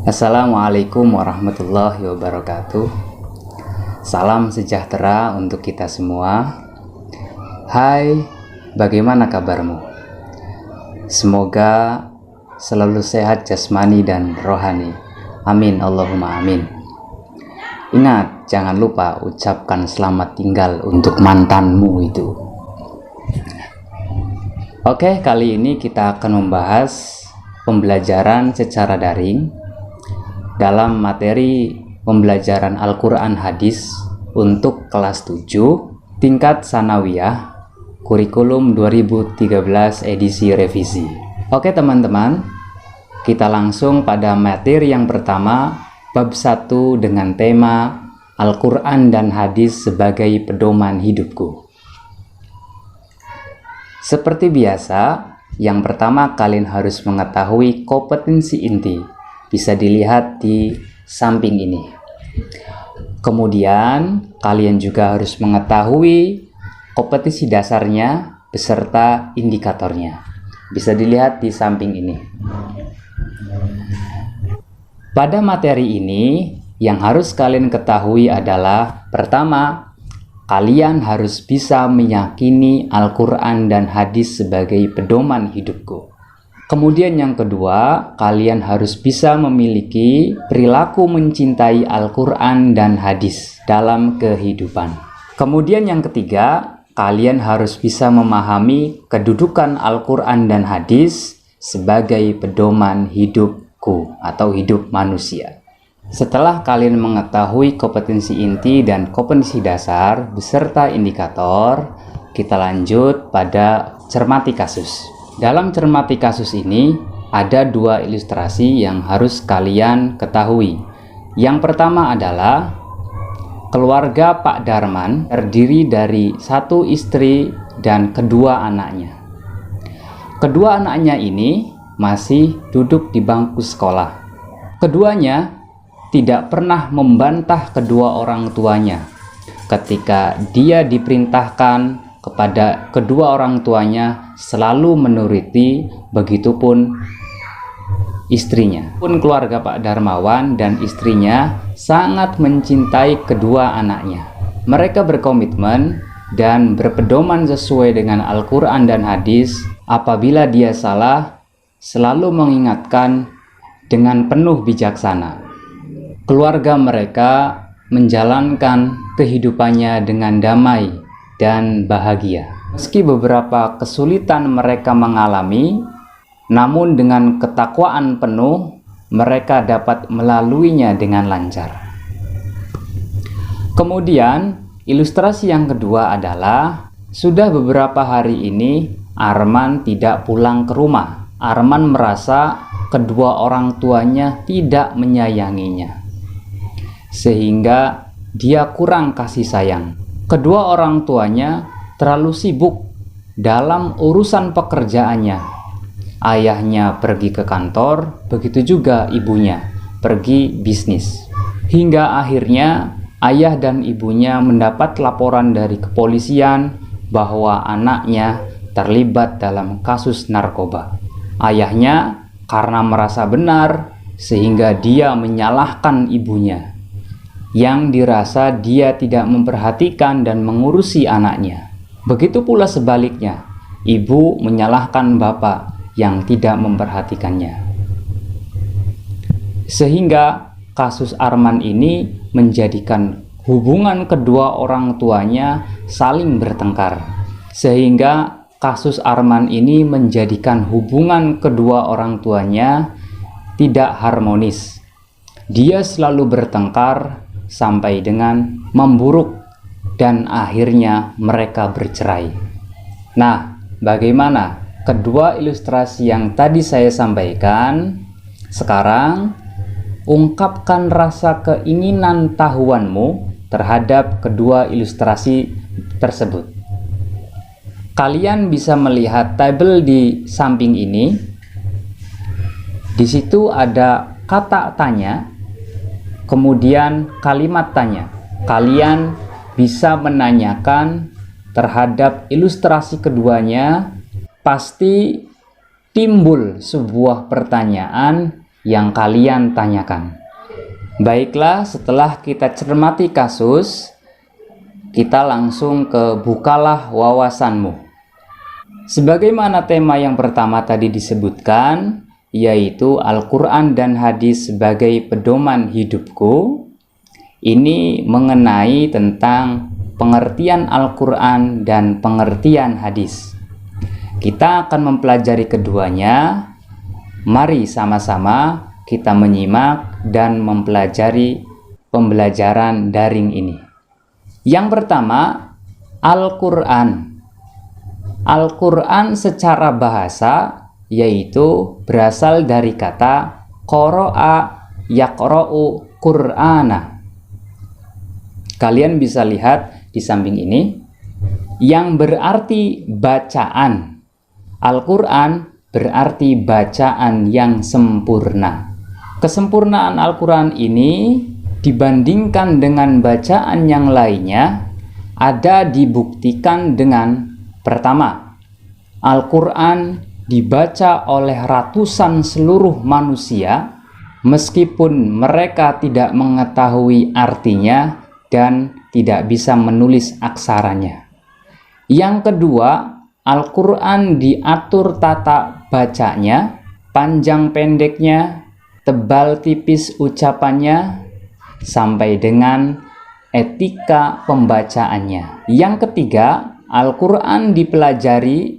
Assalamualaikum warahmatullahi wabarakatuh. Salam sejahtera untuk kita semua. Hai, bagaimana kabarmu? Semoga selalu sehat jasmani dan rohani. Amin, Allahumma amin. Ingat, jangan lupa ucapkan selamat tinggal untuk mantanmu itu. Oke, kali ini kita akan membahas pembelajaran secara daring dalam materi pembelajaran Al-Quran Hadis untuk kelas 7 tingkat Sanawiyah kurikulum 2013 edisi revisi. Oke teman-teman, kita langsung pada materi yang pertama, bab 1 dengan tema Al-Quran dan Hadis sebagai pedoman hidupku. Seperti biasa, yang pertama kalian harus mengetahui kompetensi inti. Bisa dilihat di samping ini. Kemudian kalian juga harus mengetahui kompetensi dasarnya beserta indikatornya. Bisa dilihat di samping ini. Pada materi ini yang harus kalian ketahui adalah pertama, kalian harus bisa meyakini Al-Quran dan Hadis sebagai pedoman hidupku. Kemudian yang kedua, kalian harus bisa memiliki perilaku mencintai Al-Quran dan Hadis dalam kehidupan. Kemudian yang ketiga, kalian harus bisa memahami kedudukan Al-Quran dan Hadis sebagai pedoman hidupku atau hidup manusia. Setelah kalian mengetahui kompetensi inti dan kompetensi dasar beserta indikator, kita lanjut pada cermati kasus. Dalam cermati kasus ini, ada dua ilustrasi yang harus kalian ketahui. Yang pertama adalah keluarga Pak Darman terdiri dari satu istri dan kedua anaknya. Kedua anaknya ini masih duduk di bangku sekolah. Keduanya tidak pernah membantah kedua orang tuanya ketika dia diperintahkan kepada kedua orang tuanya selalu menuruti, begitupun istrinya. Pun keluarga Pak Darmawan dan istrinya sangat mencintai kedua anaknya. Mereka berkomitmen dan berpedoman sesuai dengan Al-Quran dan Hadis. Apabila dia salah, selalu mengingatkan dengan penuh bijaksana. Keluarga mereka menjalankan kehidupannya dengan damai dan bahagia. Meski beberapa kesulitan mereka mengalami, namun dengan ketakwaan penuh, mereka dapat melaluinya dengan lancar. Kemudian, ilustrasi yang kedua adalah, sudah beberapa hari ini Arman tidak pulang ke rumah. Arman merasa kedua orang tuanya tidak menyayanginya, sehingga dia kurang kasih sayang. Kedua orang tuanya terlalu sibuk dalam urusan pekerjaannya. Ayahnya pergi ke kantor, begitu juga ibunya pergi bisnis. Hingga akhirnya ayah dan ibunya mendapat laporan dari kepolisian bahwa anaknya terlibat dalam kasus narkoba. Ayahnya karena merasa benar sehingga dia menyalahkan ibunya, yang dirasa dia tidak memperhatikan dan mengurusi anaknya. Begitu pula sebaliknya, ibu menyalahkan bapak yang tidak memperhatikannya. Sehingga kasus Arman ini menjadikan hubungan kedua orang tuanya saling bertengkar. Sehingga kasus Arman ini menjadikan hubungan kedua orang tuanya tidak harmonis. Dia selalu bertengkar sampai dengan memburuk dan akhirnya mereka bercerai. Nah, bagaimana kedua ilustrasi yang tadi saya sampaikan? Sekarang ungkapkan rasa keinginan tahuanmu terhadap kedua ilustrasi tersebut. Kalian bisa melihat tabel di samping ini. Di situ ada kata tanya, kemudian kalimat tanya. Kalian bisa menanyakan terhadap ilustrasi keduanya. Pasti timbul sebuah pertanyaan yang kalian tanyakan. Baiklah, setelah kita cermati kasus, kita langsung ke bukalah wawasanmu. Sebagaimana tema yang pertama tadi disebutkan, yaitu Al-Quran dan hadis sebagai pedoman hidupku, ini mengenai tentang pengertian Al-Quran dan pengertian hadis. Kita akan mempelajari keduanya. Mari sama-sama kita menyimak dan mempelajari pembelajaran daring ini. Yang pertama, Al-Quran. Al-Quran secara bahasa yaitu berasal dari kata qara'a yaqra'u Qur'ana. Kalian bisa lihat di samping ini yang berarti bacaan. Al-Quran berarti bacaan yang sempurna. Kesempurnaan Al-Quran ini dibandingkan dengan bacaan yang lainnya ada dibuktikan dengan pertama, Al-Quran dibaca oleh ratusan seluruh manusia meskipun mereka tidak mengetahui artinya dan tidak bisa menulis aksaranya. Yang kedua, Al-Quran diatur tata bacanya, panjang pendeknya, tebal tipis ucapannya, sampai dengan etika pembacaannya. Yang ketiga, Al-Quran dipelajari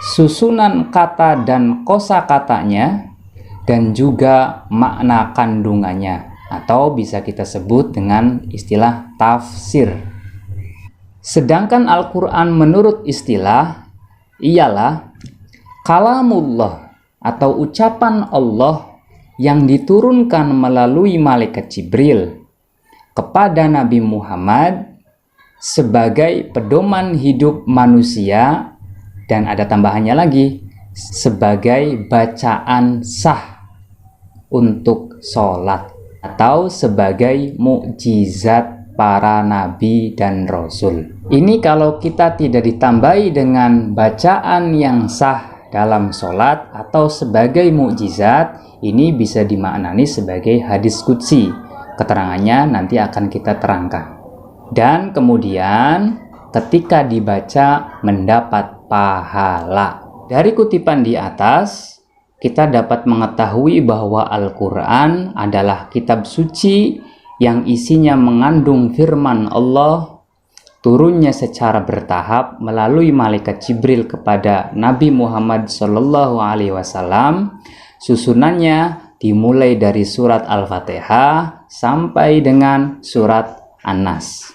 susunan kata dan kosakatanya dan juga makna kandungannya, atau bisa kita sebut dengan istilah tafsir. Sedangkan Al-Quran menurut istilah ialah kalamullah atau ucapan Allah yang diturunkan melalui malaikat Jibril kepada Nabi Muhammad sebagai pedoman hidup manusia, dan ada tambahannya lagi, sebagai bacaan sah untuk sholat atau sebagai mukjizat para nabi dan rasul. Ini kalau kita tidak ditambahi dengan bacaan yang sah dalam sholat atau sebagai mukjizat, ini bisa dimaknani sebagai hadis qudsi. Keterangannya nanti akan kita terangkan. Dan kemudian ketika dibaca mendapat pahala. Dari kutipan di atas, kita dapat mengetahui bahwa Al-Quran adalah kitab suci yang isinya mengandung firman Allah, turunnya secara bertahap melalui malaikat Jibril kepada Nabi Muhammad SAW. Susunannya dimulai dari surat Al-Fatihah sampai dengan surat An-Nas.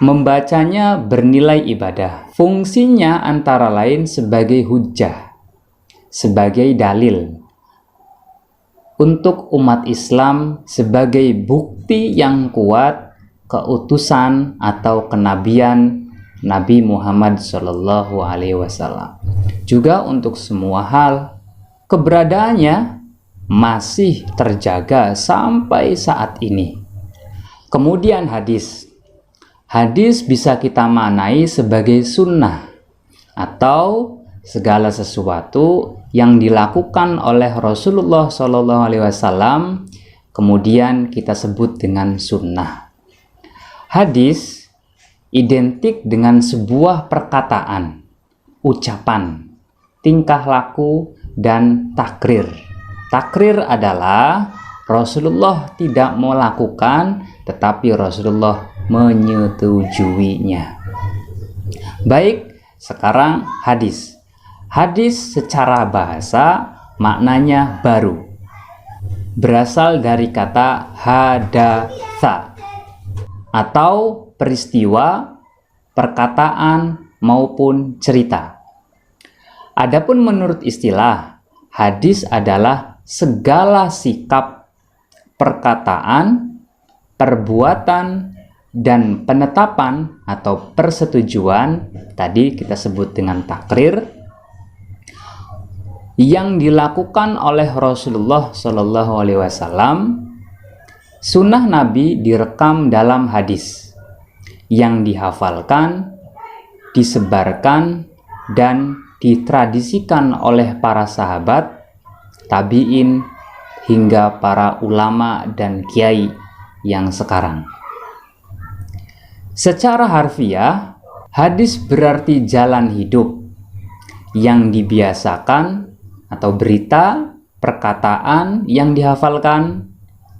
Membacanya bernilai ibadah. Fungsinya antara lain sebagai hujjah, sebagai dalil untuk umat Islam, sebagai bukti yang kuat keutusan atau kenabian Nabi Muhammad SAW. Juga untuk semua hal, keberadaannya masih terjaga sampai saat ini. Kemudian hadis. Hadis bisa kita maknai sebagai sunnah atau segala sesuatu yang dilakukan oleh Rasulullah SAW, kemudian kita sebut dengan sunnah. Hadis identik dengan sebuah perkataan, ucapan, tingkah laku, dan takrir. Takrir adalah Rasulullah tidak melakukan, tetapi Rasulullah menyetujuinya. Baik, sekarang hadis. Hadis secara bahasa maknanya baru. Berasal dari kata hadatsa atau peristiwa, perkataan, maupun cerita. Adapun menurut istilah, hadis adalah segala sikap, perkataan, perbuatan, dan penetapan atau persetujuan, tadi kita sebut dengan takrir, yang dilakukan oleh Rasulullah SAW. Sunnah Nabi direkam dalam hadis yang dihafalkan, disebarkan, dan ditradisikan oleh para sahabat, tabi'in, hingga para ulama dan kiai yang sekarang. Secara harfiah, hadis berarti jalan hidup yang dibiasakan atau berita, perkataan yang dihafalkan,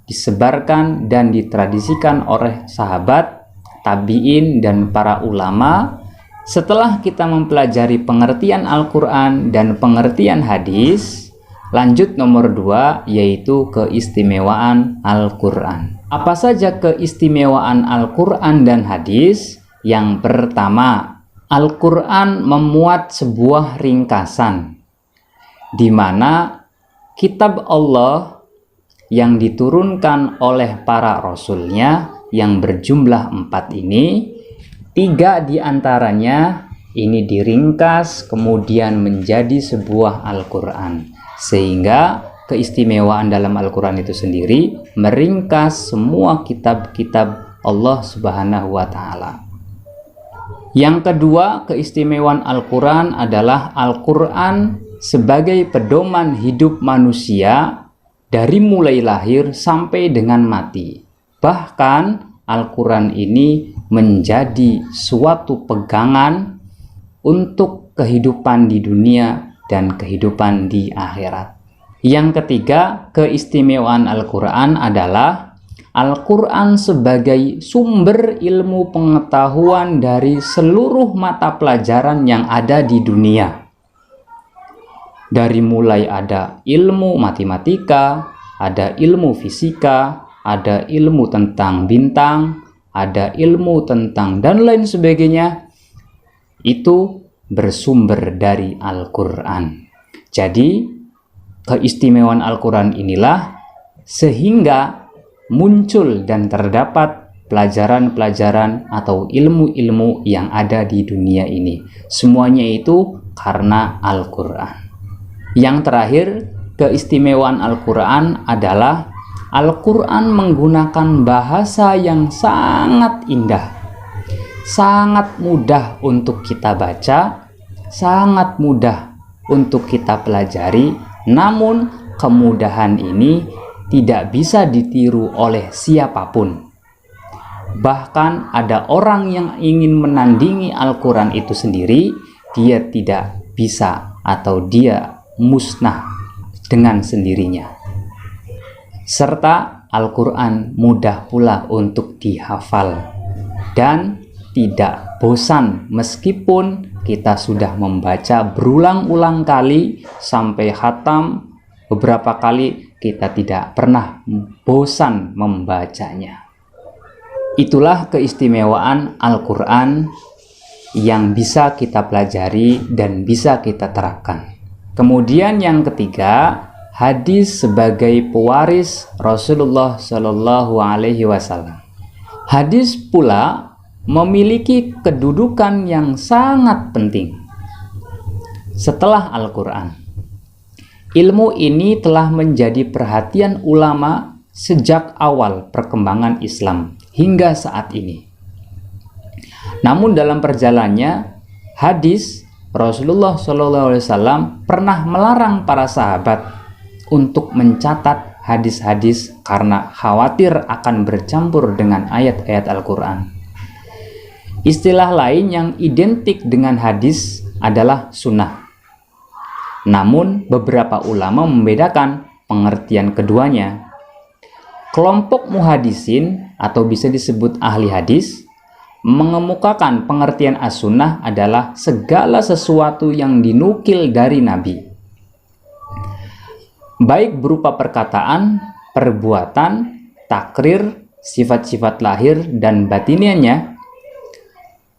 disebarkan dan ditradisikan oleh sahabat, tabi'in dan para ulama setelah kita mempelajari pengertian Al-Quran dan pengertian hadis. Lanjut nomor 2, yaitu keistimewaan Al-Quran. Apa saja keistimewaan Al-Quran dan hadis? Yang pertama, Al-Quran memuat sebuah ringkasan di mana kitab Allah yang diturunkan oleh para rasulnya yang berjumlah 4 ini, 3 diantaranya ini diringkas kemudian menjadi sebuah Al-Quran. Sehingga keistimewaan dalam Al-Quran itu sendiri meringkas semua kitab-kitab Allah Subhanahu wa Ta'ala. Yang kedua, keistimewaan Al-Quran adalah Al-Quran sebagai pedoman hidup manusia dari mulai lahir sampai dengan mati. Bahkan Al-Quran ini menjadi suatu pegangan untuk kehidupan di dunia dan kehidupan di akhirat. Yang ketiga, keistimewaan Al-Quran adalah Al-Quran sebagai sumber ilmu pengetahuan dari seluruh mata pelajaran yang ada di dunia. Dari mulai ada ilmu matematika, ada ilmu fisika, ada ilmu tentang bintang, ada ilmu tentang dan lain sebagainya. Itu bersumber dari Al-Quran. Jadi keistimewaan Al-Quran inilah sehingga muncul dan terdapat pelajaran-pelajaran atau ilmu-ilmu yang ada di dunia ini. Semuanya itu karena Al-Quran. Yang terakhir, keistimewaan Al-Quran adalah Al-Quran menggunakan bahasa yang sangat indah, sangat mudah untuk kita baca, sangat mudah untuk kita pelajari, namun kemudahan ini tidak bisa ditiru oleh siapapun. Bahkan ada orang yang ingin menandingi Al-Quran itu sendiri, dia tidak bisa atau dia musnah dengan sendirinya. Serta Al-Quran mudah pula untuk dihafal dan tidak bosan meskipun kita sudah membaca berulang-ulang kali sampai khatam beberapa kali, kita tidak pernah bosan membacanya. Itulah keistimewaan Al-Quran yang bisa kita pelajari dan bisa kita terapkan. Kemudian yang ketiga, hadis sebagai pewaris Rasulullah Shallallahu Alaihi Wasallam. Hadis pula memiliki kedudukan yang sangat penting setelah Al-Quran. Ilmu ini telah menjadi perhatian ulama sejak awal perkembangan Islam hingga saat ini. Namun dalam perjalanannya, hadis Rasulullah SAW pernah melarang para sahabat untuk mencatat hadis-hadis karena khawatir akan bercampur dengan ayat-ayat Al-Quran. Istilah lain yang identik dengan hadis adalah sunnah. Namun beberapa ulama membedakan pengertian keduanya. Kelompok muhadisin atau bisa disebut ahli hadis mengemukakan pengertian as-sunnah adalah segala sesuatu yang dinukil dari Nabi, baik berupa perkataan, perbuatan, takrir, sifat-sifat lahir dan batiniannya,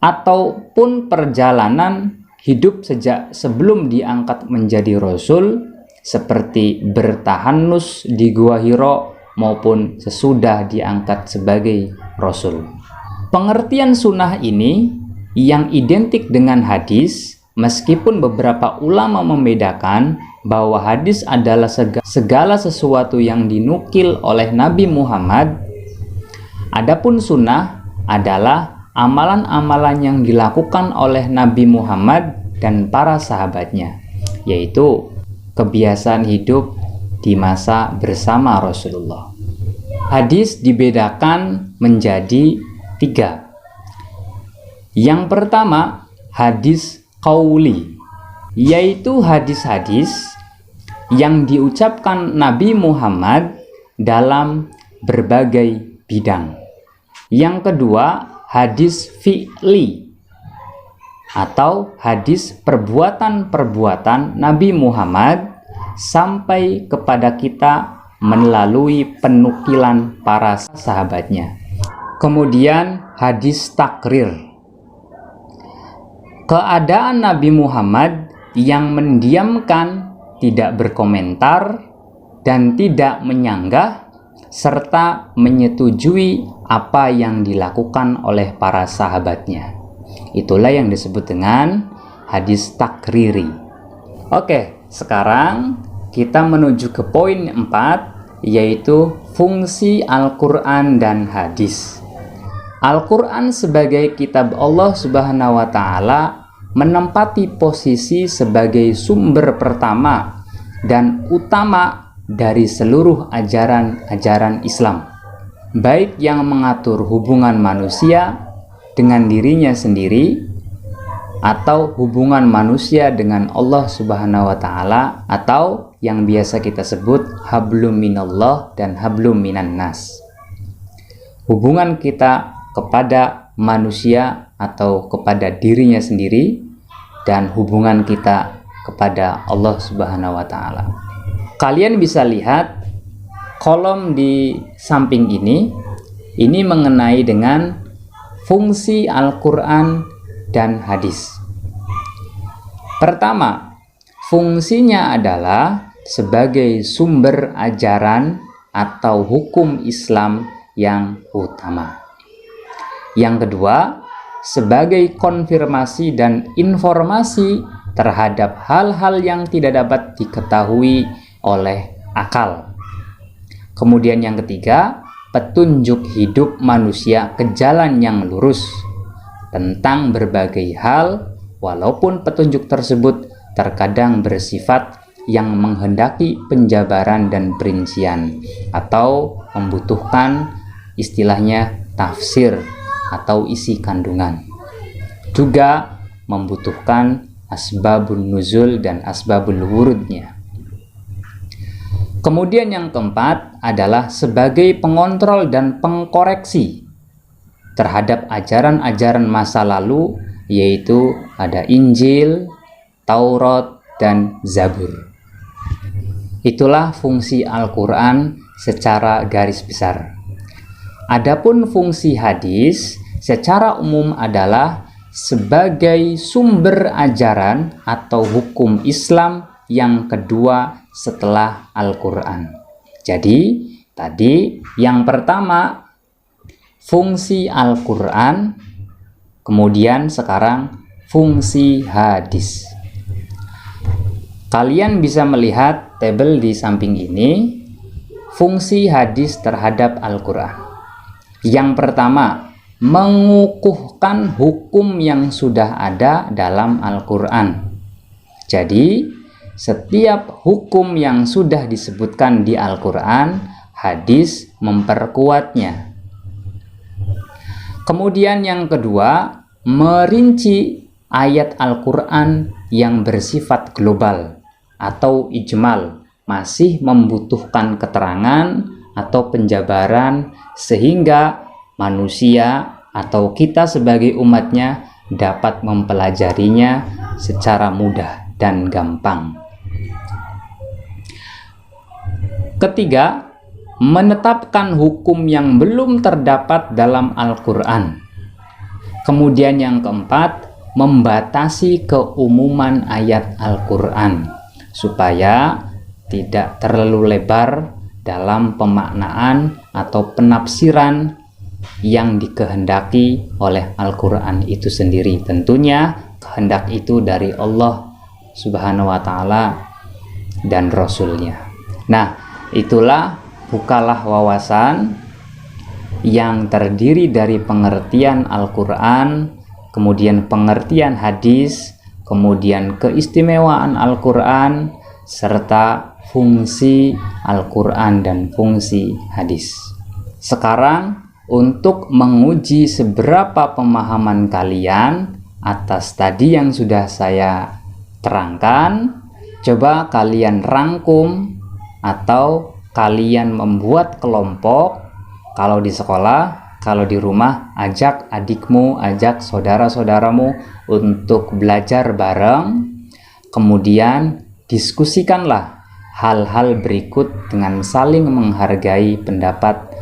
ataupun perjalanan hidup sejak sebelum diangkat menjadi Rasul, seperti bertahanus di Gua Hiro maupun sesudah diangkat sebagai Rasul. Pengertian sunnah ini yang identik dengan hadis, meskipun beberapa ulama membedakan bahwa hadis adalah segala sesuatu yang dinukil oleh Nabi Muhammad. Adapun sunnah adalah amalan-amalan yang dilakukan oleh Nabi Muhammad dan para sahabatnya, yaitu kebiasaan hidup, di masa bersama Rasulullah. Hadis dibedakan menjadi 3. Yang pertama, hadis qauli, yaitu hadis-hadis yang diucapkan Nabi Muhammad dalam berbagai bidang. Yang kedua, hadis fi'li, atau hadis perbuatan-perbuatan Nabi Muhammad sampai kepada kita melalui penukilan para sahabatnya. Kemudian hadis takrir, keadaan Nabi Muhammad yang mendiamkan, tidak berkomentar, dan tidak menyanggah, serta menyetujui apa yang dilakukan oleh para sahabatnya. Itulah yang disebut dengan hadis takriri. Oke, sekarang kita menuju ke poin 4, yaitu fungsi Al-Quran dan hadis. Al-Quran sebagai kitab Allah Subhanahu wa Ta'ala menempati posisi sebagai sumber pertama dan utama dari seluruh ajaran-ajaran Islam, baik yang mengatur hubungan manusia dengan dirinya sendiri atau hubungan manusia dengan Allah Subhanahu wa Ta'ala, atau yang biasa kita sebut hablum minallah dan hablum minan nas. Hubungan kita kepada manusia atau kepada dirinya sendiri, dan hubungan kita kepada Allah Subhanahu wa Ta'ala. Kalian bisa lihat kolom di samping ini mengenai dengan fungsi Al-Quran dan hadis. Pertama, fungsinya adalah sebagai sumber ajaran atau hukum Islam yang utama. Yang kedua, sebagai konfirmasi dan informasi terhadap hal-hal yang tidak dapat diketahui oleh akal. Kemudian yang ketiga, petunjuk hidup manusia ke jalan yang lurus tentang berbagai hal, walaupun petunjuk tersebut terkadang bersifat yang menghendaki penjabaran dan perincian, atau membutuhkan istilahnya tafsir atau isi kandungan. Juga membutuhkan asbabun nuzul dan asbabul wurudnya. Kemudian yang keempat adalah sebagai pengontrol dan pengkoreksi terhadap ajaran-ajaran masa lalu, yaitu ada Injil, Taurat, dan Zabur. Itulah fungsi Al-Quran secara garis besar. Adapun fungsi hadis secara umum adalah sebagai sumber ajaran atau hukum Islam yang kedua setelah Al-Quran. Jadi, tadi yang pertama fungsi Al-Quran, kemudian sekarang fungsi hadis. Kalian bisa melihat tabel di samping ini, fungsi hadis terhadap Al-Quran. Yang pertama, mengukuhkan hukum yang sudah ada dalam Al-Quran. Jadi, setiap hukum yang sudah disebutkan di Al-Quran, hadis memperkuatnya. Kemudian yang kedua, merinci ayat Al-Quran yang bersifat global atau ijmal, masih membutuhkan keterangan atau penjabaran sehingga manusia atau kita sebagai umatnya dapat mempelajarinya secara mudah dan gampang. Ketiga, menetapkan hukum yang belum terdapat dalam Al-Quran. Kemudian yang keempat, membatasi keumuman ayat Al-Quran supaya tidak terlalu lebar dalam pemaknaan atau penafsiran yang dikehendaki oleh Al-Quran itu sendiri. Tentunya kehendak itu dari Allah Subhanahu wa Ta'ala dan Rasulnya. Nah, itulah bukalah wawasan yang terdiri dari pengertian Al-Quran, kemudian pengertian hadis, kemudian keistimewaan Al-Quran, serta fungsi Al-Quran dan fungsi hadis. Sekarang untuk menguji seberapa pemahaman kalian atas tadi yang sudah saya terangkan, coba kalian rangkum atau kalian membuat kelompok. Kalau di sekolah, kalau di rumah, ajak adikmu, ajak saudara-saudaramu untuk belajar bareng. Kemudian diskusikanlah hal-hal berikut dengan saling menghargai pendapat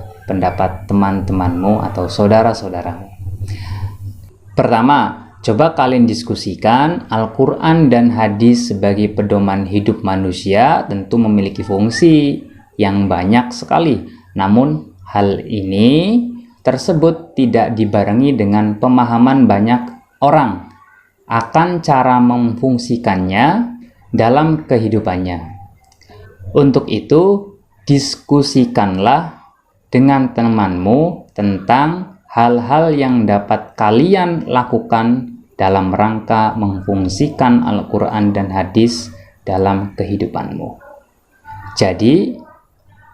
teman-temanmu atau saudara-saudaramu. Pertama, coba kalian diskusikan Al-Quran dan hadis sebagai pedoman hidup manusia tentu memiliki fungsi yang banyak sekali. Namun hal ini tersebut tidak dibarengi dengan pemahaman banyak orang akan cara memfungsikannya dalam kehidupannya. Untuk itu, diskusikanlah dengan temanmu tentang hal-hal yang dapat kalian lakukan dalam rangka memfungsikan Al-Quran dan hadis dalam kehidupanmu. Jadi,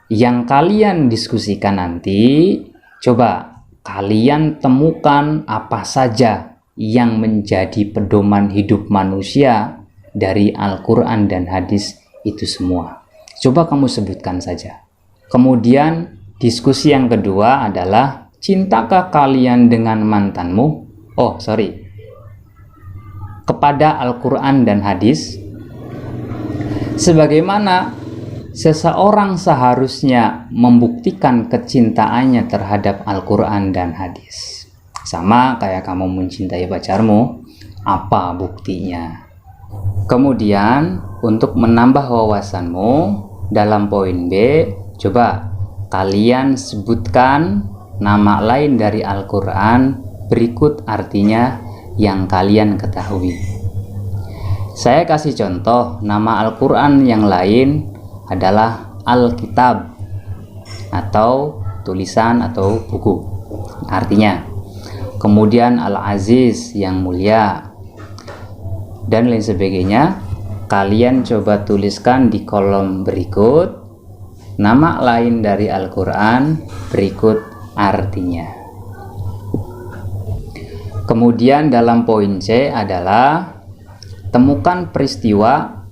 yang kalian diskusikan nanti, coba kalian temukan apa saja yang menjadi pedoman hidup manusia dari Al-Quran dan hadis itu semua. Coba kamu sebutkan saja. Kemudian, diskusi yang kedua adalah, cintakah kalian dengan mantanmu? Kepada Al-Quran dan hadis? Sebagaimana seseorang seharusnya membuktikan kecintaannya terhadap Al-Quran dan hadis. Sama kayak kamu mencintai pacarmu, apa buktinya? Kemudian, untuk menambah wawasanmu, dalam poin B, coba kalian sebutkan nama lain dari Al-Quran berikut artinya yang kalian ketahui. Saya kasih contoh, nama Al-Quran yang lain adalah Alkitab atau tulisan atau buku artinya. Kemudian Al-Aziz yang mulia dan lain sebagainya. Kalian coba tuliskan di kolom berikut nama lain dari Al-Quran berikut artinya. Kemudian dalam poin C adalah temukan peristiwa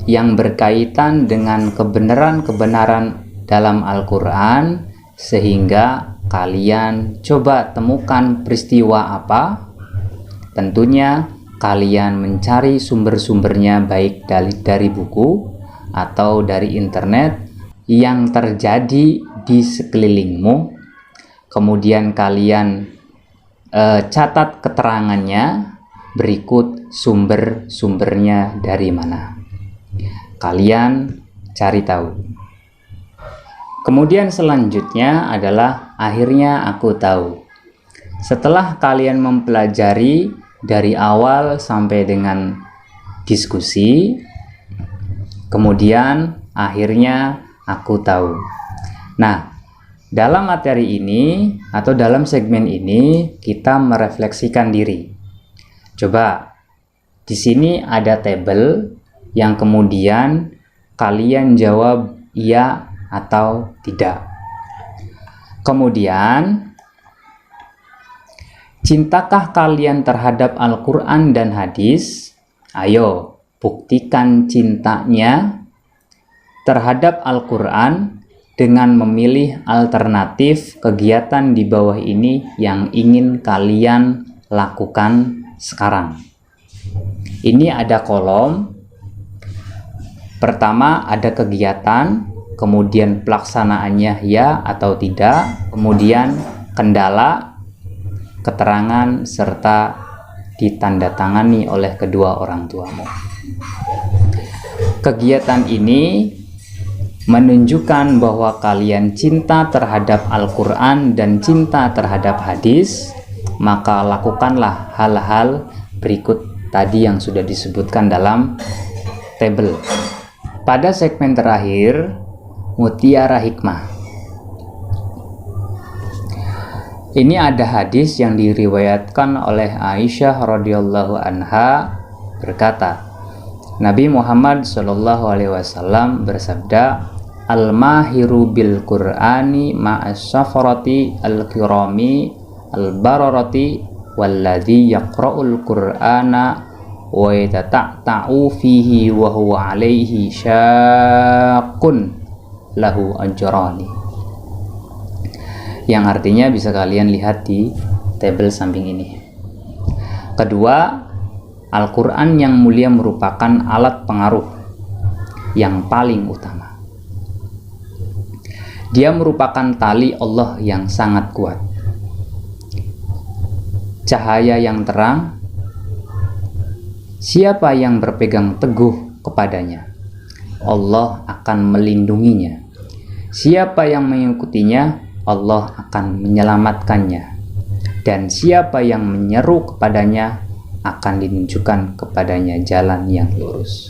yang berkaitan dengan kebenaran-kebenaran dalam Al-Quran sehingga kalian coba temukan peristiwa apa. Tentunya kalian mencari sumber-sumbernya baik dari buku atau dari internet yang terjadi di sekelilingmu. Kemudian kalian catat keterangannya berikut sumber-sumbernya dari mana. Kalian cari tahu. Kemudian selanjutnya adalah akhirnya aku tahu. Setelah kalian mempelajari dari awal sampai dengan diskusi, kemudian akhirnya aku tahu. Nah, dalam materi ini atau dalam segmen ini kita merefleksikan diri. Coba di sini ada tabel yang kemudian kalian jawab iya atau tidak. Kemudian, cintakah kalian terhadap Al-Quran dan hadis? Ayo, buktikan cintanya terhadap Al-Quran dengan memilih alternatif kegiatan di bawah ini yang ingin kalian lakukan sekarang. Ini ada kolom. Pertama ada kegiatan, kemudian pelaksanaannya ya atau tidak, kemudian kendala, keterangan, serta ditandatangani oleh kedua orang tuamu. Kegiatan ini menunjukkan bahwa kalian cinta terhadap Al-Quran dan cinta terhadap hadis, maka lakukanlah hal-hal berikut tadi yang sudah disebutkan dalam tabel. Pada segmen terakhir, Mutiara Hikmah. Ini ada hadis yang diriwayatkan oleh Aisyah radhiyallahu anha berkata, Nabi Muhammad SAW bersabda, al-mahiru bil Qur'ani ma'as-safarati al-kirami al-bararati walladhi yaqra'ul Qur'ana wa yatata'u fihi wa huwa alaihi syaqqun lahu ajrani. Yang artinya bisa kalian lihat di tabel samping ini. Kedua, Al-Quran yang mulia merupakan alat pengaruh yang paling utama. Dia merupakan tali Allah yang sangat kuat, cahaya yang terang. Siapa yang berpegang teguh kepadanya, Allah akan melindunginya. Siapa yang mengikutinya, Allah akan menyelamatkannya. Dan siapa yang menyeru kepadanya, akan ditunjukkan kepadanya jalan yang lurus.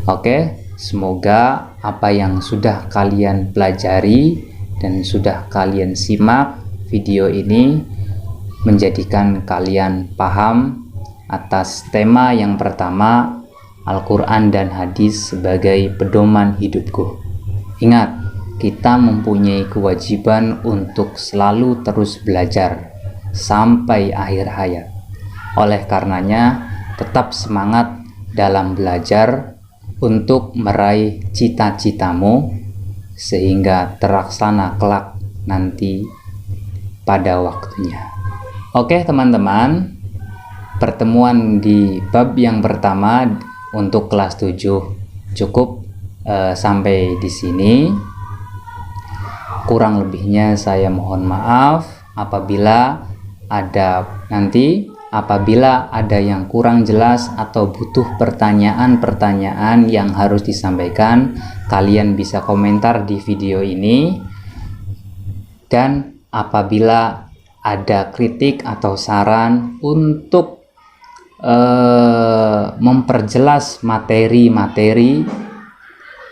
Oke, semoga apa yang sudah kalian pelajari dan sudah kalian simak video ini menjadikan kalian paham atas tema yang pertama, Al-Quran dan Hadis sebagai pedoman hidupku. Ingat, kita mempunyai kewajiban untuk selalu terus belajar sampai akhir hayat. Oleh karenanya, tetap semangat dalam belajar untuk meraih cita-citamu sehingga terlaksana kelak nanti pada waktunya. Oke teman-teman, pertemuan di bab yang pertama untuk kelas 7 cukup sampai di sini. Kurang lebihnya saya mohon maaf apabila ada yang kurang jelas atau butuh pertanyaan-pertanyaan yang harus disampaikan, kalian bisa komentar di video ini. Dan apabila ada kritik atau saran untuk memperjelas materi-materi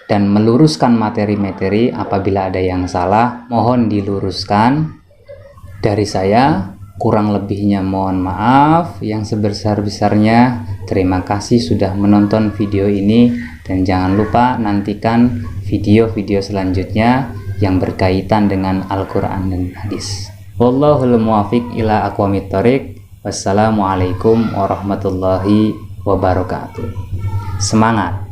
dan meluruskan materi-materi, apabila ada yang salah mohon diluruskan. Dari saya kurang lebihnya mohon maaf yang sebesar-besarnya. Terima kasih sudah menonton video ini, dan jangan lupa nantikan video-video selanjutnya yang berkaitan dengan Al-Quran dan Hadis. Wallahul muwaffiq ila aqwamit thoriq. Wassalamualaikum warahmatullahi wabarakatuh. Semangat!